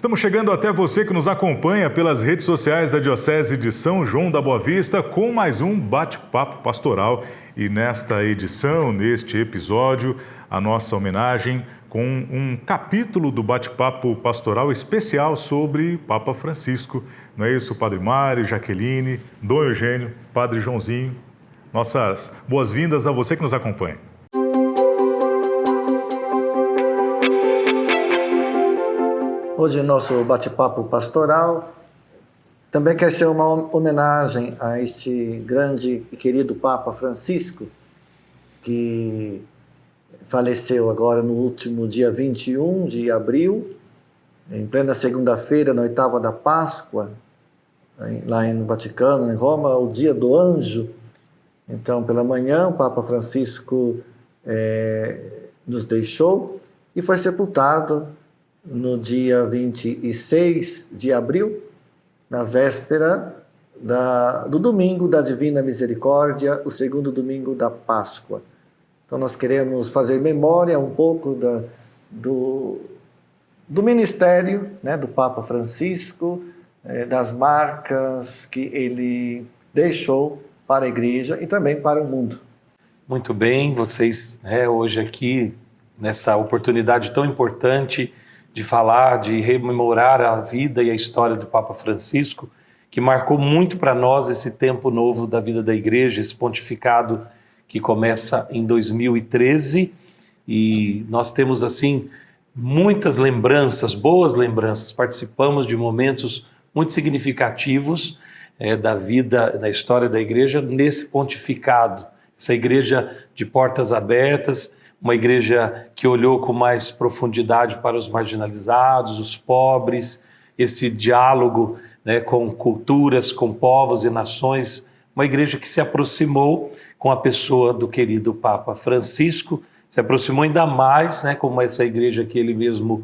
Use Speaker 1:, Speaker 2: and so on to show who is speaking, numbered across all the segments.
Speaker 1: Estamos chegando até você que nos acompanha pelas redes sociais da Diocese de São João da Boa Vista com mais um bate-papo pastoral. E nesta edição, neste episódio, a nossa homenagem com um capítulo do bate-papo pastoral especial sobre Papa Francisco. Não é isso, Padre Mário, Jaqueline, Dom Eugênio, Padre Joãozinho? Nossas boas-vindas a você que nos acompanha.
Speaker 2: Hoje, nosso bate-papo pastoral também quer ser uma homenagem a este grande e querido Papa Francisco, que faleceu agora no último dia 21 de abril, em plena segunda-feira, na oitava da Páscoa, lá no Vaticano, em Roma, o dia do anjo. Então, pela manhã, o Papa Francisco nos deixou e foi sepultado no dia 26 de abril, na véspera do domingo da Divina Misericórdia, o segundo domingo da Páscoa. Então nós queremos fazer memória um pouco do ministério, né, do Papa Francisco, das marcas que ele deixou para a Igreja e também para o mundo.
Speaker 3: Muito bem, vocês hoje aqui, nessa oportunidade tão importante de falar, de rememorar a vida e a história do Papa Francisco, que marcou muito para nós esse tempo novo da vida da Igreja, esse pontificado que começa em 2013, e nós temos assim muitas lembranças, boas lembranças, participamos de momentos muito significativos da vida, da história da Igreja nesse pontificado, essa Igreja de portas abertas, uma igreja que olhou com mais profundidade para os marginalizados, os pobres, esse diálogo, né, com culturas, com povos e nações, uma igreja que se aproximou com a pessoa do querido Papa Francisco, se aproximou ainda mais, né, como essa igreja que ele mesmo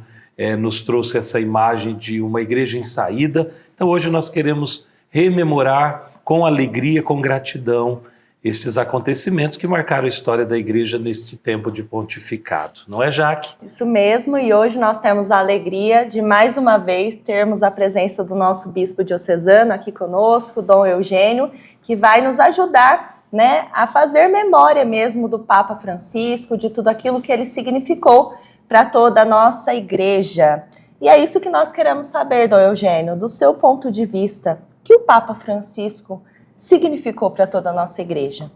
Speaker 3: nos trouxe essa imagem de uma igreja em saída. Então hoje nós queremos rememorar com alegria, com gratidão, estes acontecimentos que marcaram a história da Igreja neste tempo de pontificado. Não é, Jaque?
Speaker 4: Isso mesmo, e hoje nós temos a alegria de, mais uma vez, termos a presença do nosso bispo diocesano aqui conosco, Dom Eugênio, que vai nos ajudar, né, a fazer memória mesmo do Papa Francisco, de tudo aquilo que ele significou para toda a nossa Igreja. E é isso que nós queremos saber, Dom Eugênio, do seu ponto de vista, que o Papa Francisco significou para toda a nossa Igreja?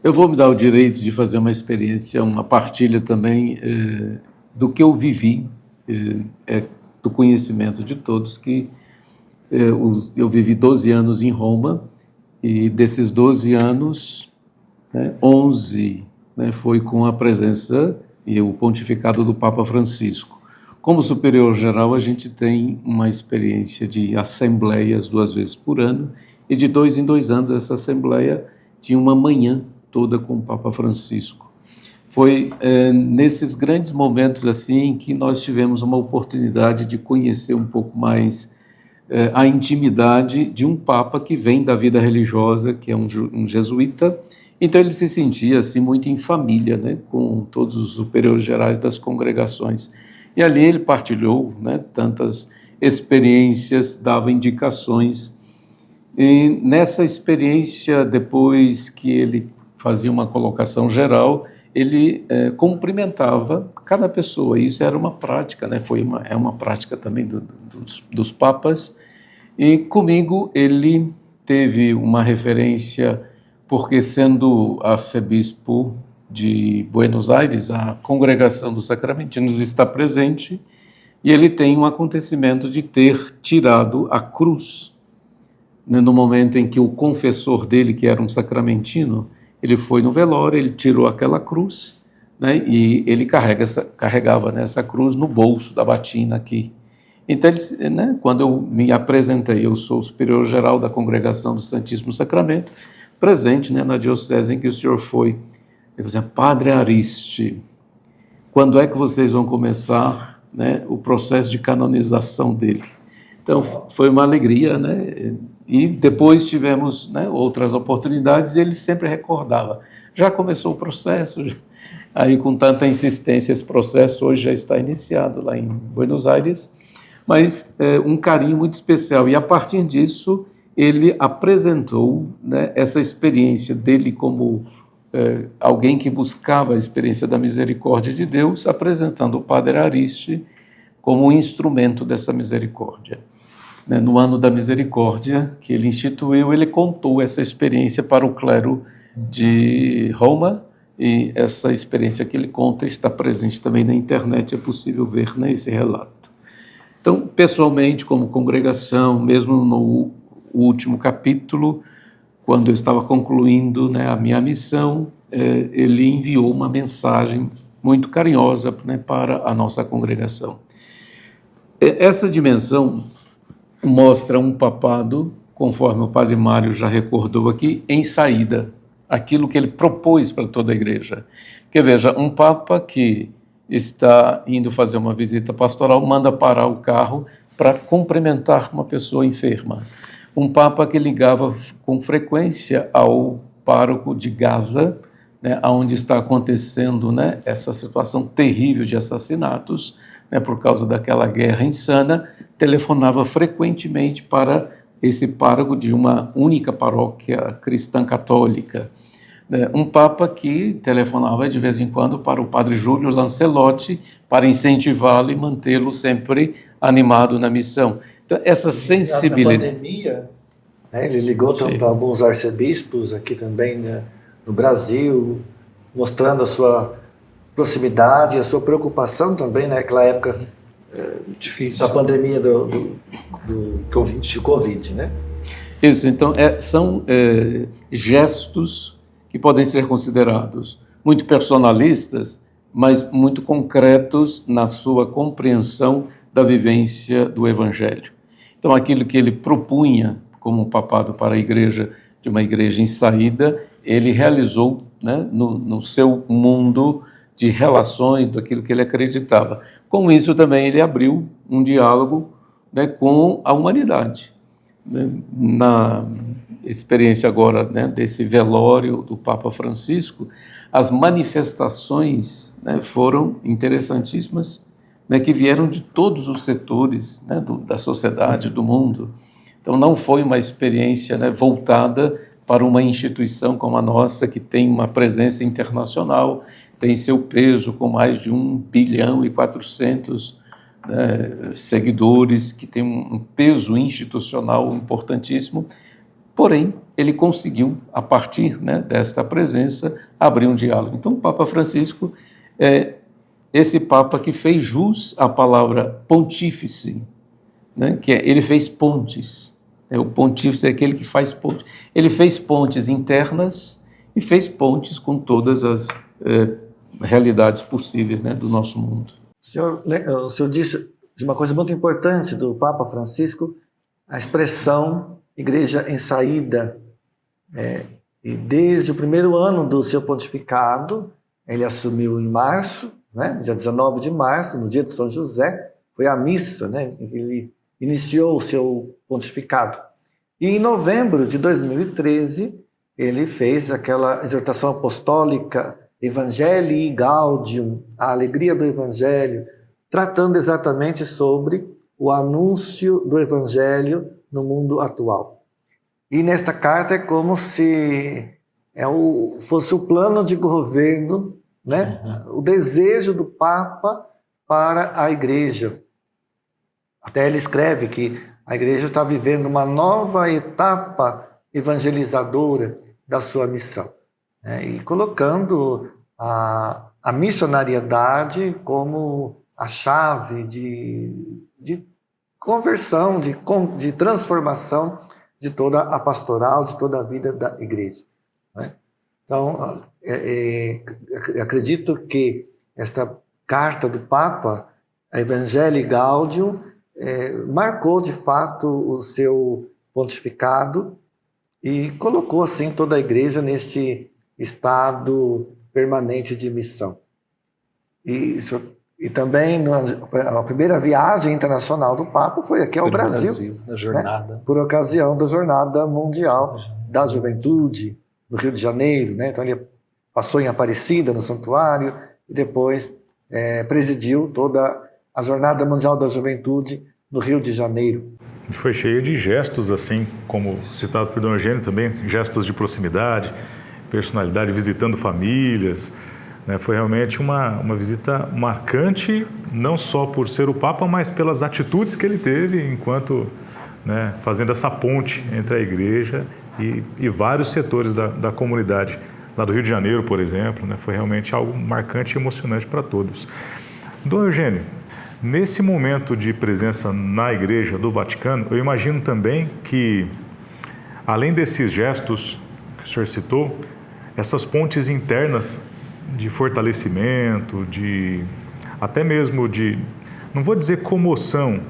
Speaker 5: Eu vou me dar o direito de fazer uma experiência, uma partilha também do que eu vivi, do conhecimento de todos, que eu vivi 12 anos em Roma, e desses 12 anos, 11 foi com a presença e o pontificado do Papa Francisco. Como superior geral, a gente tem uma experiência de assembleias 2 vezes por ano, e de 2 em 2 anos essa assembleia tinha uma manhã toda com o Papa Francisco. Foi nesses grandes momentos assim que nós tivemos uma oportunidade de conhecer um pouco mais a intimidade de um Papa que vem da vida religiosa, que é um jesuíta. Então ele se sentia assim muito em família, né, com todos os superiores gerais das congregações. E ali ele partilhou, né, tantas experiências, dava indicações. E nessa experiência, depois que ele fazia uma colocação geral, ele cumprimentava cada pessoa. Isso era uma prática, né? É uma prática também dos papas. E comigo ele teve uma referência, porque sendo arcebispo de Buenos Aires, a congregação dos sacramentinos está presente, e ele tem um acontecimento de ter tirado a cruz. No momento em que o confessor dele, que era um sacramentino, ele foi no velório, ele tirou aquela cruz, né, e ele carregava essa cruz no bolso da batina aqui. Então, ele, né, quando eu me apresentei, eu sou o superior geral da Congregação do Santíssimo Sacramento, presente, né, na diocese em que o senhor foi. Eu dizia, Padre Ariste, quando é que vocês vão começar, né, o processo de canonização dele? Então, foi uma alegria, né? E depois tivemos, né, outras oportunidades, e ele sempre recordava. Já começou o processo, aí com tanta insistência, esse processo hoje já está iniciado lá em Buenos Aires, mas um carinho muito especial. E a partir disso, ele apresentou, né, essa experiência dele como alguém que buscava a experiência da misericórdia de Deus, apresentando o Padre Ariste como um instrumento dessa misericórdia. No ano da misericórdia que ele instituiu, ele contou essa experiência para o clero de Roma, e essa experiência que ele conta está presente também na internet, é possível ver nesse relato. Então, pessoalmente, como congregação, mesmo no último capítulo, quando eu estava concluindo, né, a minha missão, ele enviou uma mensagem muito carinhosa, né, para a nossa congregação. Essa dimensão mostra um papado, conforme o Padre Mário já recordou aqui, em saída, aquilo que ele propôs para toda a igreja. Porque, veja, um Papa que está indo fazer uma visita pastoral manda parar o carro para cumprimentar uma pessoa enferma. Um Papa que ligava com frequência ao pároco de Gaza, né, onde está acontecendo, né, essa situação terrível de assassinatos, né, por causa daquela guerra insana, telefonava frequentemente para esse pároco de uma única paróquia cristã católica. Um Papa que telefonava de vez em quando para o Padre Júlio Lancelotti para incentivá-lo e mantê-lo sempre animado na missão. Então, essa sensibilidade...
Speaker 2: Na pandemia, né, ele ligou para alguns arcebispos aqui também, né, no Brasil, mostrando a sua proximidade, a sua preocupação também naquela época
Speaker 3: difícil
Speaker 2: da pandemia do Covid, né?
Speaker 5: Isso, então são gestos que podem ser considerados muito personalistas, mas muito concretos na sua compreensão da vivência do Evangelho. Então, aquilo que ele propunha como papado para a igreja, de uma igreja em saída, ele realizou, né, no seu mundo de relações, daquilo que ele acreditava. Com isso também ele abriu um diálogo, né, com a humanidade. Na experiência agora, né, desse velório do Papa Francisco, as manifestações, né, foram interessantíssimas, né, que vieram de todos os setores, né, da sociedade, do mundo. Então não foi uma experiência, né, voltada para uma instituição como a nossa, que tem uma presença internacional, tem seu peso com mais de 1,4 bilhão, né, seguidores, que tem um peso institucional importantíssimo. Porém, ele conseguiu, a partir, né, desta presença, abrir um diálogo. Então, o Papa Francisco é esse Papa que fez jus à palavra pontífice, né, que ele fez pontes. O pontífice é aquele que faz pontes. Ele fez pontes internas e fez pontes com todas as realidades possíveis, né, do nosso mundo.
Speaker 2: O senhor disse de uma coisa muito importante do Papa Francisco, a expressão igreja em saída. E desde o primeiro ano do seu pontificado, ele assumiu em março, né, dia 19 de março, no dia de São José, foi a missa, né, em que ele iniciou o seu pontificado. E em novembro de 2013, ele fez aquela exortação apostólica Evangelii Gaudium, a alegria do Evangelho, tratando exatamente sobre o anúncio do Evangelho no mundo atual. E nesta carta é como se fosse o plano de governo, né? O desejo do Papa para a Igreja. Até ele escreve que a Igreja está vivendo uma nova etapa evangelizadora da sua missão, né? E colocando a missionariedade como a chave de conversão, de transformação de toda a pastoral, de toda a vida da Igreja, né? Então, acredito que esta carta do Papa, a Evangelii Gaudium, marcou de fato o seu pontificado e colocou assim toda a Igreja neste estado permanente de missão. E também a primeira viagem internacional do Papa foi aqui ao Brasil,
Speaker 3: na jornada,
Speaker 2: né? Por ocasião da Jornada Mundial da Juventude, no Rio de Janeiro, né? Então ele passou em Aparecida, no santuário, e depois presidiu toda a Jornada Mundial da Juventude no Rio de Janeiro.
Speaker 1: Foi cheia de gestos, assim, como citado por Dom Eugênio também, gestos de proximidade, personalidade, visitando famílias, né? Foi realmente uma visita marcante, não só por ser o Papa, mas pelas atitudes que ele teve enquanto, né, fazendo essa ponte entre a Igreja e vários setores da comunidade. Lá do Rio de Janeiro, por exemplo, né? Foi realmente algo marcante e emocionante para todos. Dom Eugênio, nesse momento de presença na Igreja do Vaticano, eu imagino também que, além desses gestos que o senhor citou, essas pontes internas de fortalecimento, até mesmo de, não vou dizer comoção,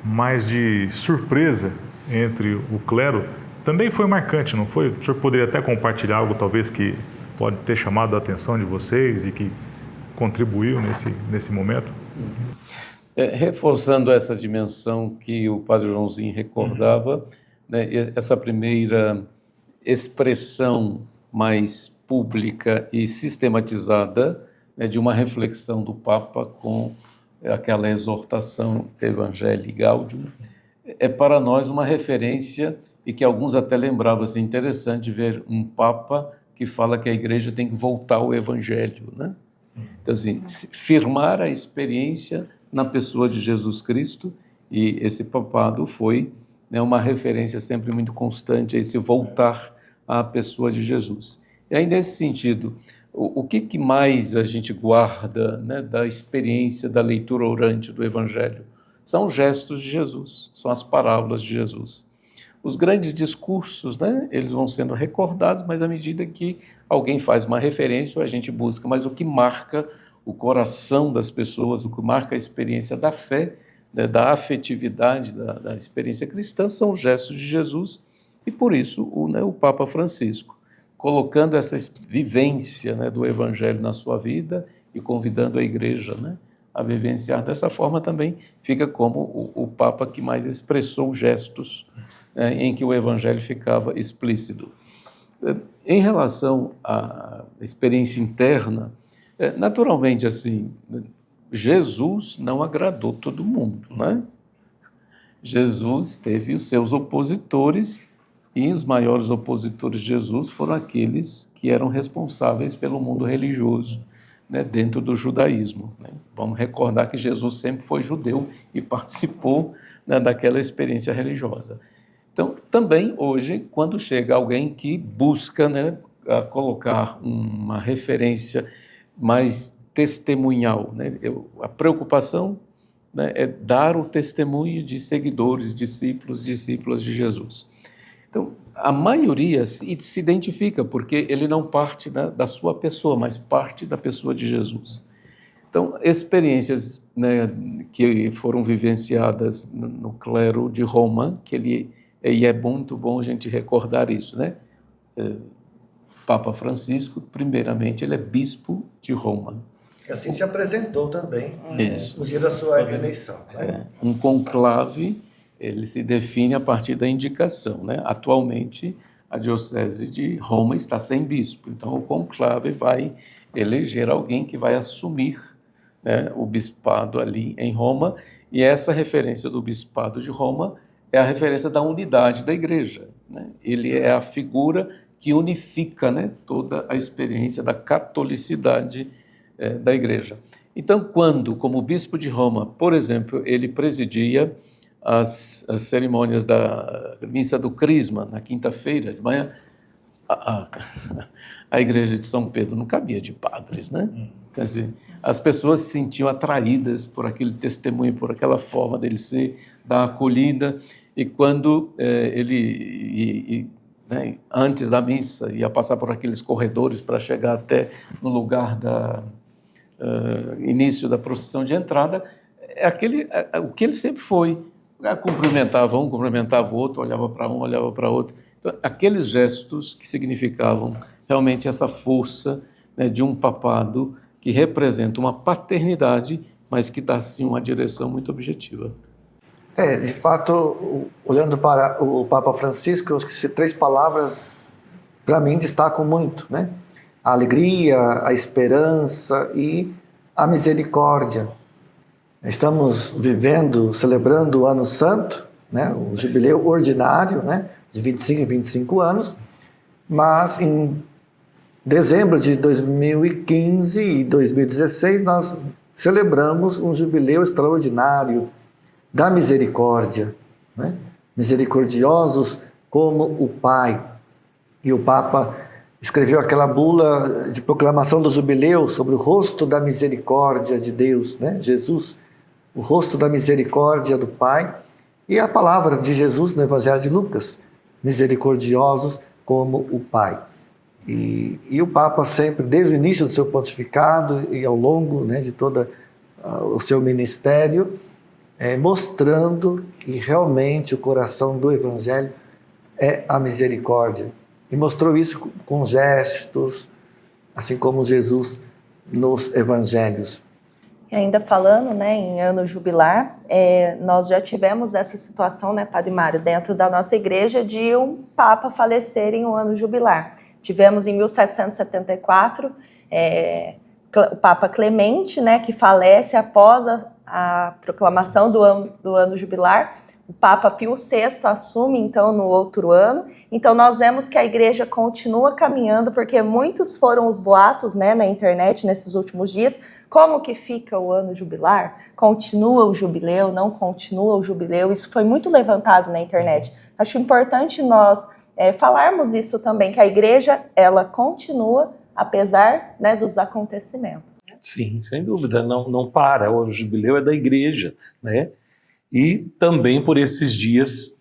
Speaker 1: mas de surpresa entre o clero, também foi marcante, não foi? O senhor poderia até compartilhar algo, talvez, que pode ter chamado a atenção de vocês e que contribuiu nesse momento?
Speaker 5: Reforçando essa dimensão que o Padre Joãozinho recordava, né, essa primeira expressão mais pública e sistematizada, né, de uma reflexão do Papa com aquela exortação Evangelii Gaudium, é para nós uma referência e que alguns até lembravam, assim, interessante ver um Papa que fala que a Igreja tem que voltar ao Evangelho, né? Então, assim, firmar a experiência na pessoa de Jesus Cristo, e esse papado foi, né, uma referência sempre muito constante a esse voltar à pessoa de Jesus. E aí, nesse sentido, o que mais a gente guarda, né, da experiência da leitura orante do Evangelho? São os gestos de Jesus, são as parábolas de Jesus. Os grandes discursos, né, eles vão sendo recordados, mas à medida que alguém faz uma referência, a gente busca, mas o que marca o coração das pessoas, o que marca a experiência da fé, né, da afetividade, da experiência cristã, são os gestos de Jesus, e por isso o Papa Francisco, colocando essa vivência, né, do Evangelho na sua vida e convidando a Igreja, né, a vivenciar dessa forma, também fica como o Papa que mais expressou gestos, né, em que o Evangelho ficava explícito. Em relação à experiência interna, naturalmente, assim, Jesus não agradou todo mundo, né? Jesus teve os seus opositores, e os maiores opositores de Jesus foram aqueles que eram responsáveis pelo mundo religioso, né, dentro do judaísmo, né? Vamos recordar que Jesus sempre foi judeu e participou, né, daquela experiência religiosa. Então, também hoje, quando chega alguém que busca, né, colocar uma referência mais testemunhal, né, a preocupação, né, é dar o testemunho de seguidores, discípulos, discípulas de Jesus. Então, a maioria se identifica, porque ele não parte da sua pessoa, mas parte da pessoa de Jesus. Então, experiências, né, que foram vivenciadas no clero de Roma, e é muito bom a gente recordar isso, né? Papa Francisco, primeiramente, ele é bispo de Roma.
Speaker 2: E assim se apresentou também,
Speaker 5: Isso.
Speaker 2: no dia da sua eleição, né?
Speaker 5: Um conclave, ele se define a partir da indicação, né? Atualmente, a Diocese de Roma está sem bispo, então o conclave vai eleger alguém que vai assumir, né, o bispado ali em Roma, e essa referência do bispado de Roma é a referência da unidade da Igreja, né? Ele é a figura que unifica, né, toda a experiência da catolicidade da Igreja. Então, quando, como bispo de Roma, por exemplo, ele presidia as cerimônias da missa do Crisma, na quinta-feira de manhã, a igreja de São Pedro não cabia de padres, né? Quer dizer, as pessoas se sentiam atraídas por aquele testemunho, por aquela forma dele ser, da acolhida, e quando né, antes da missa, ia passar por aqueles corredores para chegar até no lugar da início da procissão de entrada, o que ele sempre foi. Cumprimentava um, cumprimentava o outro, olhava para um, olhava para outro. Então, aqueles gestos que significavam realmente essa força, né, de um papado que representa uma paternidade, mas que dá, sim, uma direção muito objetiva.
Speaker 2: De fato, olhando para o Papa Francisco, as 3 palavras, para mim, destacam muito, né? A alegria, a esperança e a misericórdia. Estamos celebrando o Ano Santo, né? O jubileu ordinário, né? De 25 em 25 anos, mas em dezembro de 2015 e 2016 nós celebramos um jubileu extraordinário da misericórdia, né? Misericordiosos como o Pai. E o Papa escreveu aquela bula de proclamação do jubileu sobre o rosto da misericórdia de Deus, né? Jesus, o rosto da misericórdia do Pai, e a palavra de Jesus no Evangelho de Lucas, misericordiosos como o Pai. E o Papa sempre, desde o início do seu pontificado e ao longo, né, de todo o seu ministério, mostrando que realmente o coração do Evangelho é a misericórdia. E mostrou isso com gestos, assim como Jesus nos Evangelhos.
Speaker 4: E ainda falando, né, em ano jubilar, nós já tivemos essa situação, né, Padre Mário, dentro da nossa igreja, de um Papa falecer em um ano jubilar. Tivemos em 1774 o Papa Clemente, né, que falece após a proclamação do ano jubilar. O Papa Pio VI assume, então, no outro ano. Então, nós vemos que a igreja continua caminhando, porque muitos foram os boatos, né, na internet nesses últimos dias. Como que fica o ano jubilar? Continua o jubileu? Não continua o jubileu? Isso foi muito levantado na internet. Acho importante nós falarmos isso também, que a igreja, ela continua, apesar, né, dos acontecimentos.
Speaker 3: Sim, sem dúvida, não para. O jubileu é da igreja, né? E também por esses dias,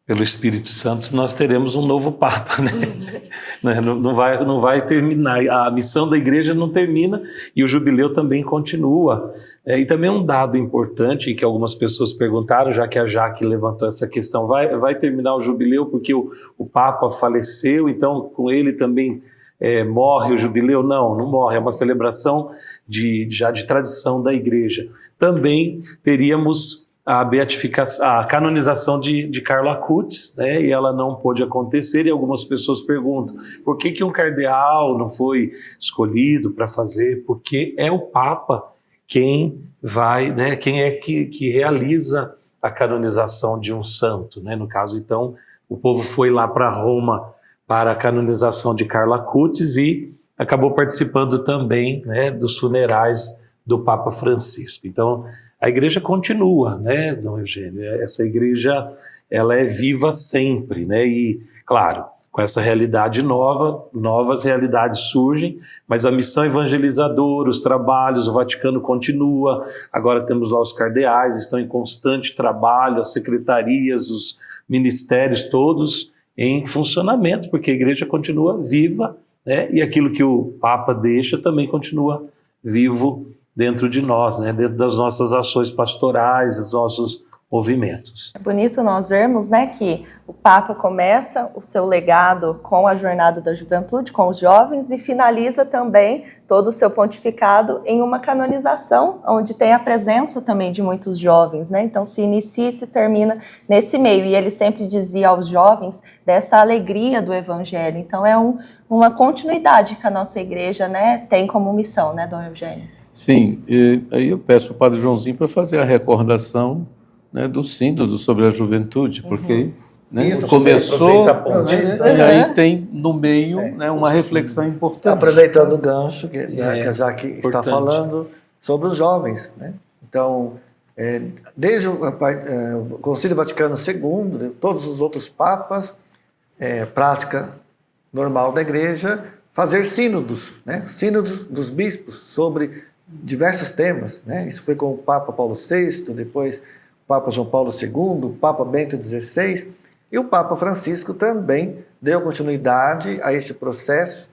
Speaker 3: pelo Espírito Santo, nós teremos um novo Papa, né? Não vai terminar, a missão da igreja não termina e o jubileu também continua. E também um dado importante que algumas pessoas perguntaram, já que a Jaque levantou essa questão, vai terminar o jubileu porque o Papa faleceu, então com ele também morre o jubileu? Não morre, é uma celebração já de tradição da igreja. Também teríamos a canonização de Carlo Acutis, né? E ela não pôde acontecer, e algumas pessoas perguntam por que um cardeal não foi escolhido para fazer? Porque é o Papa quem vai, né? Quem é que realiza a canonização de um santo, né? No caso, então, o povo foi lá para Roma para a canonização de Carlo Acutis e acabou participando também, né, dos funerais do Papa Francisco. Então, a igreja continua, né, Dom Eugênio? Essa igreja, ela é viva sempre, né? E, claro, com essa realidade novas realidades surgem, mas a missão evangelizadora, os trabalhos, o Vaticano continua. Agora temos lá os cardeais, estão em constante trabalho, as secretarias, os ministérios, todos em funcionamento, porque a igreja continua viva, né? E aquilo que o Papa deixa também continua vivo dentro de nós, né? Dentro das nossas ações pastorais, dos nossos movimentos.
Speaker 4: É bonito nós vermos, né, que o Papa começa o seu legado com a jornada da juventude, com os jovens, e finaliza também todo o seu pontificado em uma canonização, onde tem a presença também de muitos jovens, né? Então se inicia e se termina nesse meio, e ele sempre dizia aos jovens dessa alegria do Evangelho. Então é uma continuidade que a nossa igreja, né, tem como missão, né, Dom Eugênio?
Speaker 5: Sim, aí eu peço ao Padre Joãozinho para fazer a recordação, né, do sínodo sobre a juventude, porque né,
Speaker 2: Isso,
Speaker 5: começou,
Speaker 2: aproveita.
Speaker 5: né, e aí tem no meio né, uma reflexão importante.
Speaker 2: Aproveitando o gancho que a Jaque está
Speaker 5: importante.
Speaker 2: falando sobre os jovens, né? Então, desde o Concílio Vaticano II, né, todos os outros papas, prática normal da igreja, fazer sínodos, né? Sínodos dos bispos sobre diversos temas, né? Isso foi com o Papa Paulo VI, depois o Papa João Paulo II, o Papa Bento XVI, e o Papa Francisco também deu continuidade a este processo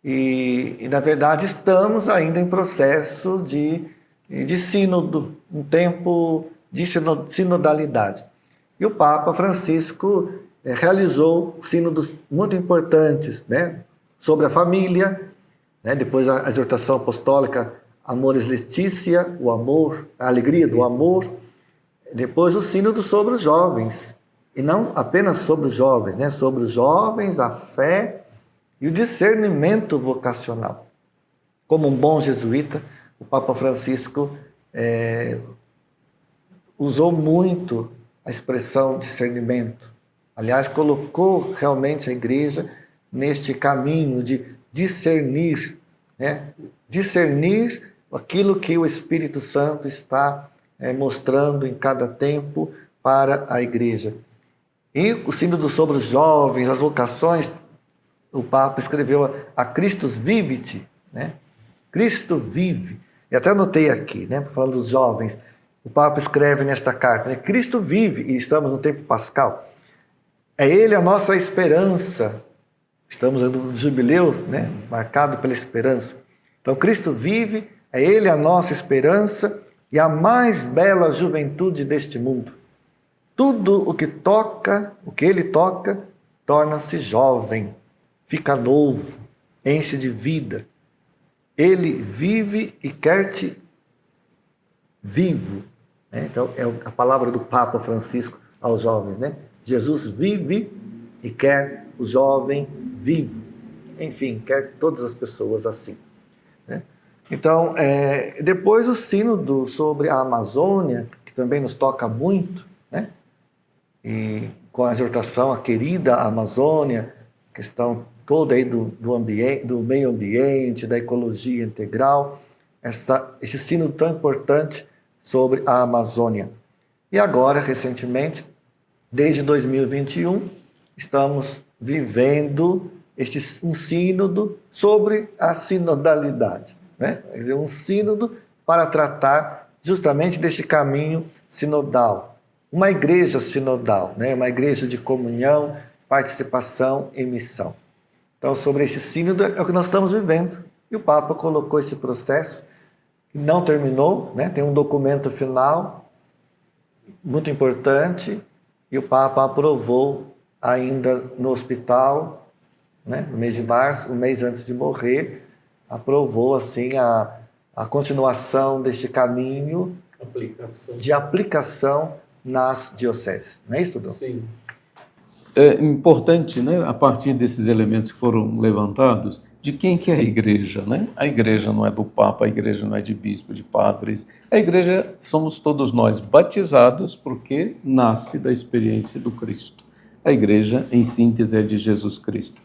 Speaker 2: e na verdade, estamos ainda em processo de sínodo, um tempo de sinodalidade. E o Papa Francisco realizou sínodos muito importantes, né? Sobre a família, né? Depois a exortação apostólica Amoris Laetitia, o amor, a alegria do amor. Depois o sínodo sobre os jovens, e não apenas sobre os jovens, né? Sobre os jovens, a fé e o discernimento vocacional. Como um bom jesuíta, o Papa Francisco usou muito a expressão discernimento. Aliás, colocou realmente a igreja neste caminho de discernir, né? Discernir aquilo que o Espírito Santo está mostrando em cada tempo para a igreja. E o sínodo sobre os jovens, as vocações, o Papa escreveu a Christus Vivit, né? Cristo vive. E até anotei aqui, né? Falando dos jovens, o Papa escreve nesta carta, né? Cristo vive, e estamos no tempo pascal. É Ele a nossa esperança. Estamos no jubileu, né? Marcado pela esperança. Então, Cristo vive, é Ele a nossa esperança e a mais bela juventude deste mundo. Tudo o que toca, o que Ele toca, torna-se jovem, fica novo, enche de vida. Ele vive e quer-te vivo. Então, é a palavra do Papa Francisco aos jovens, né? Jesus vive e quer o jovem vivo. Enfim, quer todas as pessoas assim, né? Então, depois o sínodo sobre a Amazônia, que também nos toca muito, né? E com a exortação à querida Amazônia, questão toda aí do meio ambiente, da ecologia integral, esse sínodo tão importante sobre a Amazônia. E agora, recentemente, desde 2021, estamos vivendo um sínodo sobre a sinodalidade, né? Quer dizer, um sínodo para tratar justamente deste caminho sinodal. Uma igreja sinodal, né? Uma igreja de comunhão, participação e missão. Então, sobre esse sínodo é o que nós estamos vivendo. E o Papa colocou esse processo, que não terminou, né? Tem um documento final muito importante, e o Papa aprovou ainda no hospital, né? No mês de março, um mês antes de morrer, aprovou assim a continuação deste caminho de aplicação nas dioceses. Não é isso, Dom?
Speaker 3: Sim.
Speaker 5: É importante, né, a partir desses elementos que foram levantados, de quem que é a igreja, né? A igreja não é do Papa, a igreja não é de bispo, de padres. A igreja somos todos nós batizados porque nasce da experiência do Cristo. A igreja, em síntese, é de Jesus Cristo.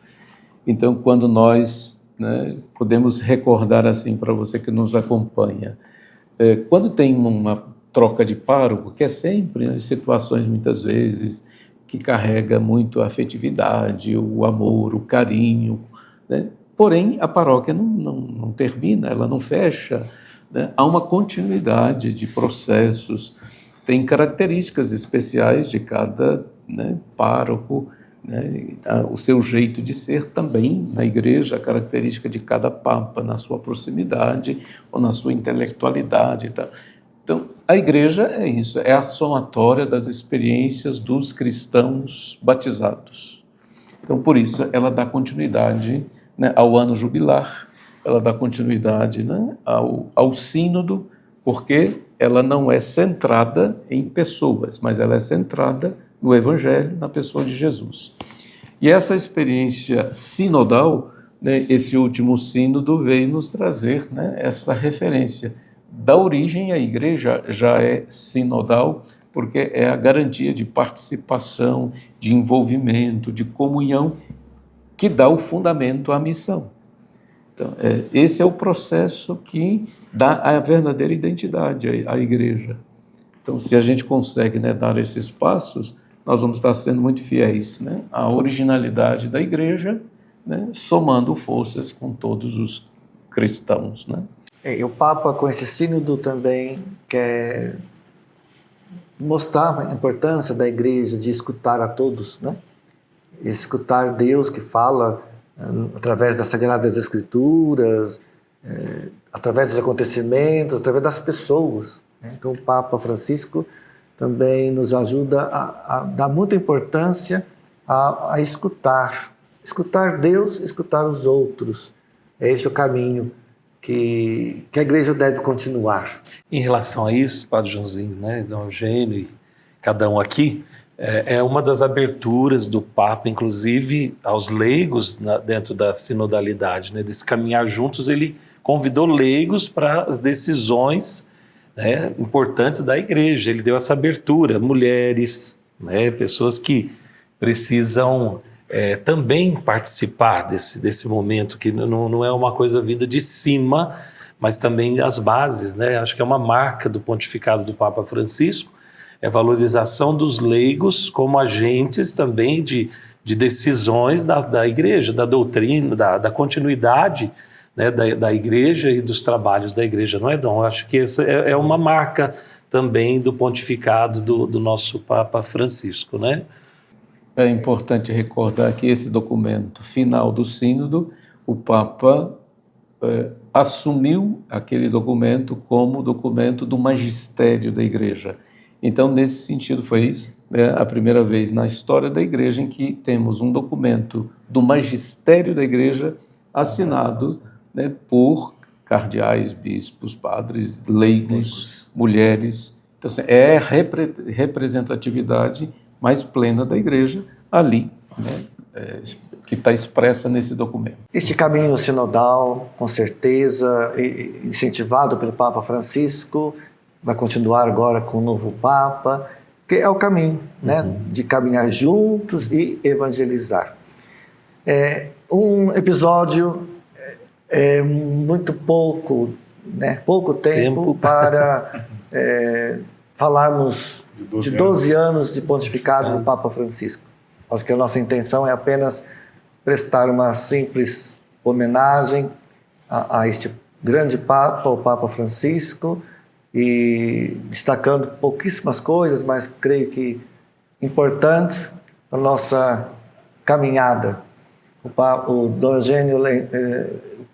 Speaker 5: Então, quando nós, né, podemos recordar assim para você que nos acompanha, quando tem uma troca de pároco, que é sempre, né, situações muitas vezes que carrega muito a afetividade, o amor, o carinho, né? Porém, a paróquia não termina, ela não fecha, né? Há uma continuidade de processos, tem características especiais de cada, né, pároco, né? O seu jeito de ser também na igreja, a característica de cada papa na sua proximidade ou na sua intelectualidade e tal. Então, a igreja é isso, é a somatória das experiências dos cristãos batizados. Então, por isso, ela dá continuidade, né, ao ano jubilar, ela dá continuidade, né, ao sínodo, porque ela não é centrada em pessoas, mas ela é centrada no Evangelho, na pessoa de Jesus. E essa experiência sinodal, né, esse último sínodo veio nos trazer, né, essa referência. Da origem, a igreja já é sinodal, porque é a garantia de participação, de envolvimento, de comunhão, que dá o fundamento à missão. Então, esse é o processo que dá a verdadeira identidade à igreja. Então, se a gente consegue, né, dar esses passos, nós vamos estar sendo muito fiéis, né, à originalidade da igreja, né, somando forças com todos os cristãos, né?
Speaker 2: E o Papa, com esse sínodo, também quer mostrar a importância da igreja de escutar a todos, né? Escutar Deus que fala através das Sagradas Escrituras, através dos acontecimentos, através das pessoas, né? Então, o Papa Francisco também nos ajuda a dar muita importância a escutar Deus, escutar os outros. Esse é o caminho que a igreja deve continuar.
Speaker 3: Em relação a isso, Padre Joãozinho, né, Dom Eugênio e cada um aqui, é uma das aberturas do Papa, inclusive aos leigos dentro da sinodalidade, né, desse caminhar juntos. Ele convidou leigos para as decisões, né, importantes da igreja. Ele deu essa abertura, mulheres, né, pessoas que precisam também participar desse momento, que não é uma coisa vinda de cima, mas também as bases, né? Acho que é uma marca do pontificado do Papa Francisco, é a valorização dos leigos como agentes também de decisões da igreja, da doutrina, da continuidade, né, da igreja e dos trabalhos da igreja, não é, Dom? Acho que essa é uma marca também do pontificado do nosso Papa Francisco, né?
Speaker 5: É importante recordar que esse documento final do sínodo, o Papa assumiu aquele documento como documento do magistério da igreja. Então, nesse sentido, foi a primeira vez na história da igreja em que temos um documento do magistério da igreja assinado, né, por cardeais, bispos, padres, leigos, mulheres. Então, assim, é a representatividade mais plena da igreja ali, né, que está expressa nesse documento.
Speaker 2: Este caminho sinodal, com certeza, incentivado pelo Papa Francisco, vai continuar agora com o novo Papa, que é o caminho, né, de caminhar juntos e evangelizar. Um episódio muito pouco, né, pouco tempo para falarmos de 12 anos de pontificado do Papa Francisco. Acho que a nossa intenção é apenas prestar uma simples homenagem a este grande Papa, o Papa Francisco, e destacando pouquíssimas coisas, mas creio que importantes para a nossa caminhada. O Dom Eugênio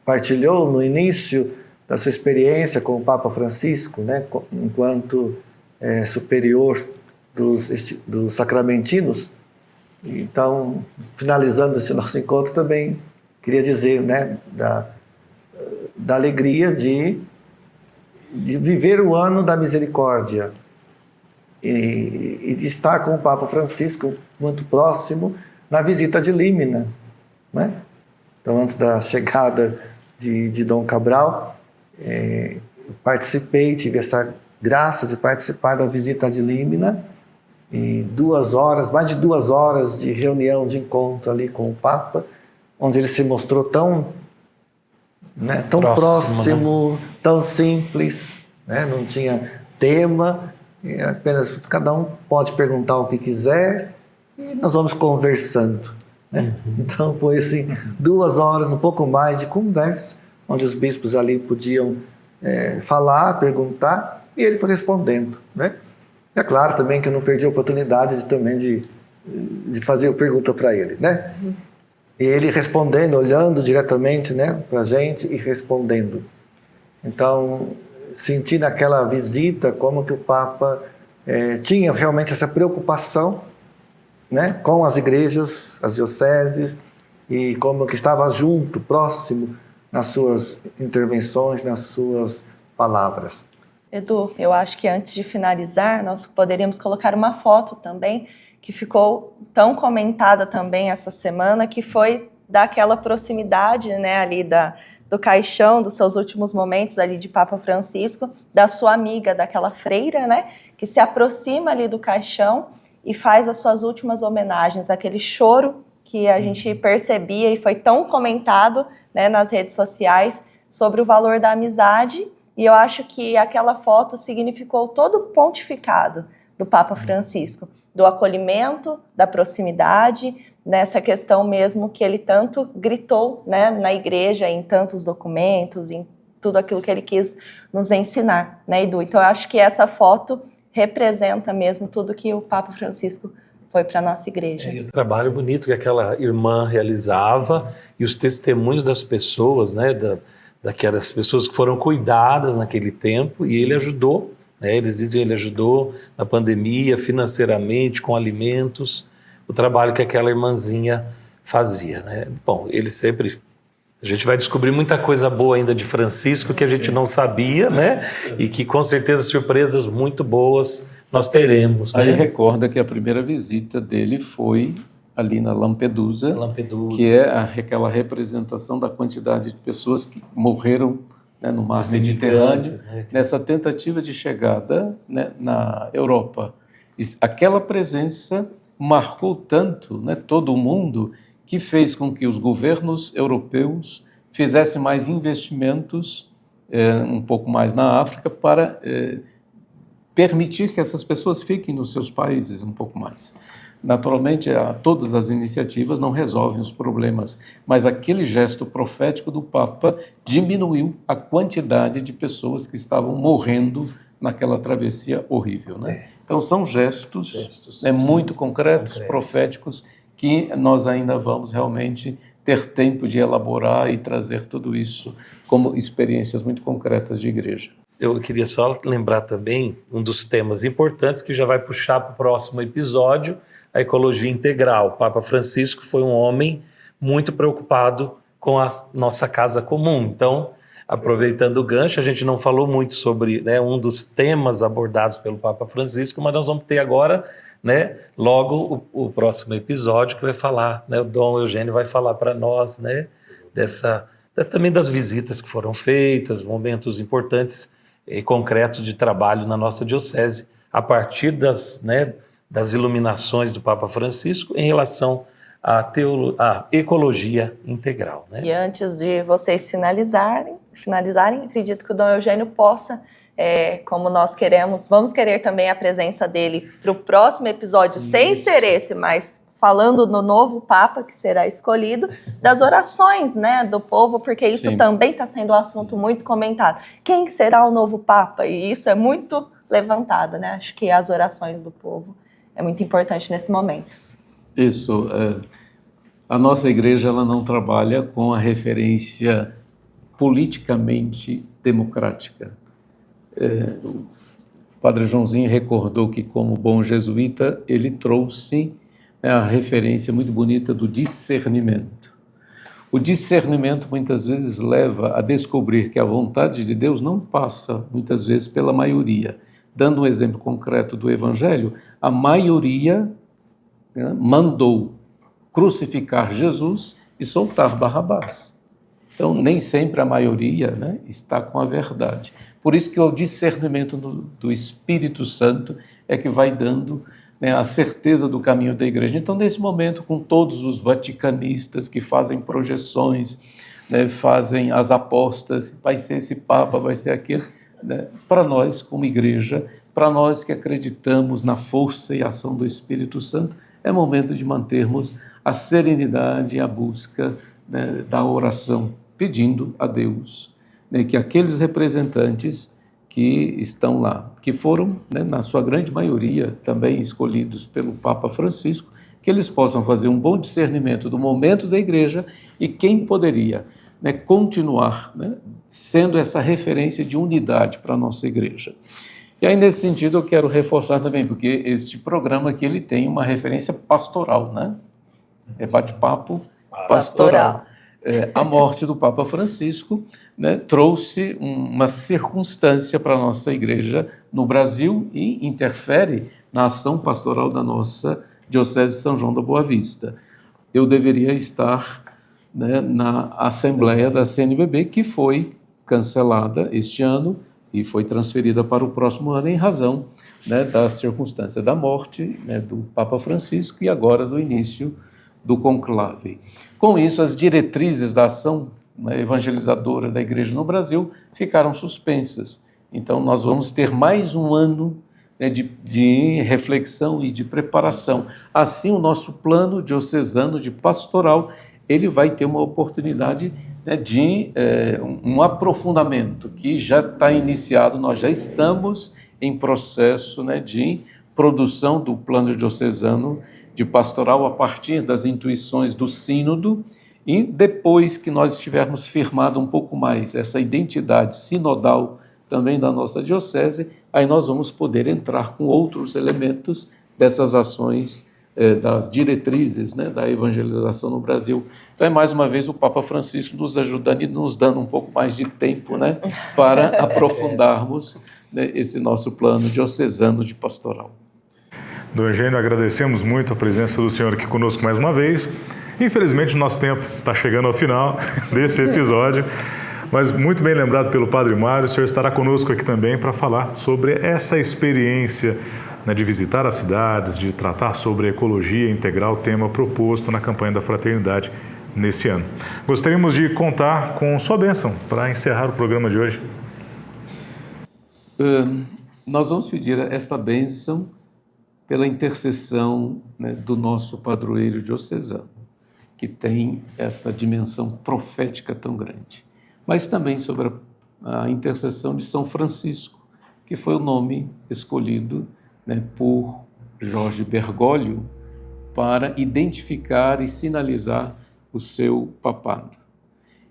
Speaker 2: partilhou no início da sua experiência com o Papa Francisco, né, enquanto superior dos sacramentinos. Então, finalizando esse nosso encontro, também queria dizer, né, da alegria de viver o ano da misericórdia e de estar com o Papa Francisco muito próximo na visita de Límina, né? Então, antes da chegada de Dom Cabral, participei, tive essa graça de participar da visita de Límina, e mais de 2 horas de reunião, de encontro ali com o Papa, onde ele se mostrou tão próximo, né? Tão simples, né? Não tinha tema, apenas cada um pode perguntar o que quiser e nós vamos conversando, né? Então foi assim, 2 horas, um pouco mais de conversa, onde os bispos ali podiam falar, perguntar, e ele foi respondendo, né? É claro também que eu não perdi a oportunidade de fazer a pergunta para ele, né? E ele respondendo, olhando diretamente, né, para a gente e respondendo. Então, senti naquela visita como que o Papa tinha realmente essa preocupação, né, com as igrejas, as dioceses, e como que estava junto, próximo, nas suas intervenções, nas suas palavras.
Speaker 4: Edu, eu acho que antes de finalizar, nós poderíamos colocar uma foto também, que ficou tão comentada também essa semana, que foi daquela proximidade, né, ali do caixão, dos seus últimos momentos ali de Papa Francisco, da sua amiga, daquela freira, né, que se aproxima ali do caixão e faz as suas últimas homenagens, aquele choro que a gente percebia e foi tão comentado, né, nas redes sociais sobre o valor da amizade. E eu acho que aquela foto significou todo o pontificado do Papa Francisco, do acolhimento, da proximidade, nessa questão mesmo que ele tanto gritou, né, na igreja, em tantos documentos, em tudo aquilo que ele quis nos ensinar, né, Edu? Então eu acho que essa foto representa mesmo tudo que o Papa Francisco foi para a nossa igreja.
Speaker 3: E o trabalho bonito que aquela irmã realizava e os testemunhos das pessoas, né, daquelas pessoas que foram cuidadas naquele tempo, e ele ajudou, né? Eles dizem que ele ajudou na pandemia, financeiramente, com alimentos, o trabalho que aquela irmãzinha fazia, né? Bom, ele sempre... A gente vai descobrir muita coisa boa ainda de Francisco que a gente não sabia, né? E que com certeza surpresas muito boas nós teremos, né?
Speaker 5: Aí recorda que a primeira visita dele foi ali na Lampedusa, que é aquela representação da quantidade de pessoas que morreram, né, no mar Mediterrâneo,
Speaker 3: né?
Speaker 5: nessa tentativa de chegada, né, na Europa. Aquela presença marcou tanto, né, todo o mundo, que fez com que os governos europeus fizessem mais investimentos, um pouco mais na África, para permitir que essas pessoas fiquem nos seus países um pouco mais. Naturalmente, todas as iniciativas não resolvem os problemas, mas aquele gesto profético do Papa diminuiu a quantidade de pessoas que estavam morrendo naquela travessia horrível, né? Então, são gestos né, muito concretos, proféticos, que nós ainda vamos realmente ter tempo de elaborar e trazer tudo isso como experiências muito concretas de igreja.
Speaker 3: Eu queria só lembrar também um dos temas importantes que já vai puxar para o próximo episódio, a ecologia integral. O Papa Francisco foi um homem muito preocupado com a nossa casa comum. Então, aproveitando o gancho, a gente não falou muito sobre, né, um dos temas abordados pelo Papa Francisco, mas nós vamos ter agora, né, logo o próximo episódio que vai falar, né, o Dom Eugênio vai falar para nós, né, também das visitas que foram feitas, momentos importantes e concretos de trabalho na nossa diocese, a partir das iluminações do Papa Francisco em relação à ecologia integral, né?
Speaker 4: E antes de vocês finalizarem, acredito que o Dom Eugênio possa, como nós vamos querer também a presença dele para o próximo episódio, sem ser esse, mas falando no novo Papa que será escolhido, das orações, né, do povo, porque isso
Speaker 5: Sim.
Speaker 4: também está sendo um assunto muito comentado. Quem será o novo Papa? E isso é muito levantado, né? Acho que as orações do povo é muito importante nesse momento.
Speaker 5: Isso. A nossa igreja ela não trabalha com a referência politicamente democrática. O Padre Joãozinho recordou que, como bom jesuíta, ele trouxe a referência muito bonita do discernimento. O discernimento muitas vezes leva a descobrir que a vontade de Deus não passa, muitas vezes, pela maioria. Dando um exemplo concreto do Evangelho, a maioria mandou crucificar Jesus e soltar Barrabás. Então, nem sempre a maioria está com a verdade. Por isso que o discernimento do Espírito Santo é que vai dando a certeza do caminho da igreja. Então, nesse momento, com todos os vaticanistas que fazem projeções, fazem as apostas, vai ser esse Papa, vai ser aquele, para nós, como igreja, para nós que acreditamos na força e ação do Espírito Santo, é momento de mantermos a serenidade e a busca da oração, pedindo a Deus que aqueles representantes que estão lá, que foram, na sua grande maioria, também escolhidos pelo Papa Francisco, que eles possam fazer um bom discernimento do momento da igreja e quem poderia continuar sendo essa referência de unidade para a nossa igreja. E aí, nesse sentido, eu quero reforçar também, porque este programa aqui ele tem uma referência pastoral, é bate-papo pastoral. A morte do Papa Francisco trouxe uma circunstância para a nossa igreja no Brasil e interfere na ação pastoral da nossa Diocese de São João da Boa Vista. Eu deveria estar na Assembleia da CNBB, que foi cancelada este ano e foi transferida para o próximo ano em razão da circunstância da morte do Papa Francisco e agora do início do conclave. Com isso, as diretrizes da ação evangelizadora da Igreja no Brasil ficaram suspensas. Então, nós vamos ter mais um ano de reflexão e de preparação. Assim, o nosso plano diocesano de pastoral, ele vai ter uma oportunidade de um aprofundamento que já está iniciado, nós já estamos em processo de produção do plano diocesano de pastoral a partir das intuições do sínodo e depois que nós tivermos firmado um pouco mais essa identidade sinodal também da nossa diocese, aí nós vamos poder entrar com outros elementos dessas ações das diretrizes da evangelização no Brasil. Então, mais uma vez, o Papa Francisco nos ajudando e nos dando um pouco mais de tempo para aprofundarmos esse nosso plano diocesano de pastoral.
Speaker 1: Dom Eugênio, agradecemos muito a presença do senhor aqui conosco mais uma vez. Infelizmente, o nosso tempo está chegando ao final desse episódio, Mas muito bem lembrado pelo Padre Mário, o senhor estará conosco aqui também para falar sobre essa experiência, né, de visitar as cidades, de tratar sobre a ecologia integral, tema proposto na campanha da Fraternidade nesse ano. Gostaríamos de contar com sua bênção para encerrar o programa de hoje.
Speaker 5: Nós vamos pedir esta bênção pela intercessão, né, do nosso padroeiro diocesano, que tem essa dimensão profética tão grande, mas também sobre a intercessão de São Francisco, que foi o nome escolhido, né, por Jorge Bergoglio para identificar e sinalizar o seu papado.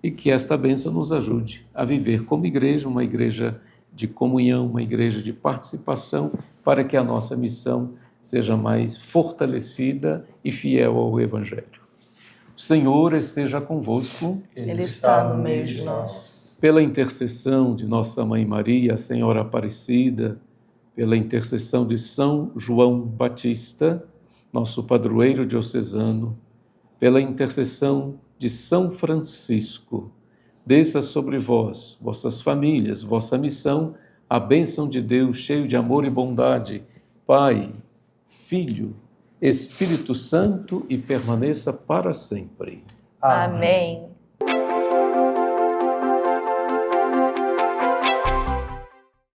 Speaker 5: E que esta bênção nos ajude a viver como igreja, uma igreja de comunhão, uma igreja de participação, para que a nossa missão seja mais fortalecida e fiel ao Evangelho. O Senhor esteja convosco.
Speaker 4: Ele está no meio de nós.
Speaker 5: Pela intercessão de Nossa Mãe Maria, a Senhora Aparecida, pela intercessão de São João Batista, nosso padroeiro diocesano, pela intercessão de São Francisco, desça sobre vós, vossas famílias, vossa missão, a bênção de Deus, cheio de amor e bondade, Pai, Filho, Espírito Santo, e permaneça para sempre.
Speaker 4: Amém.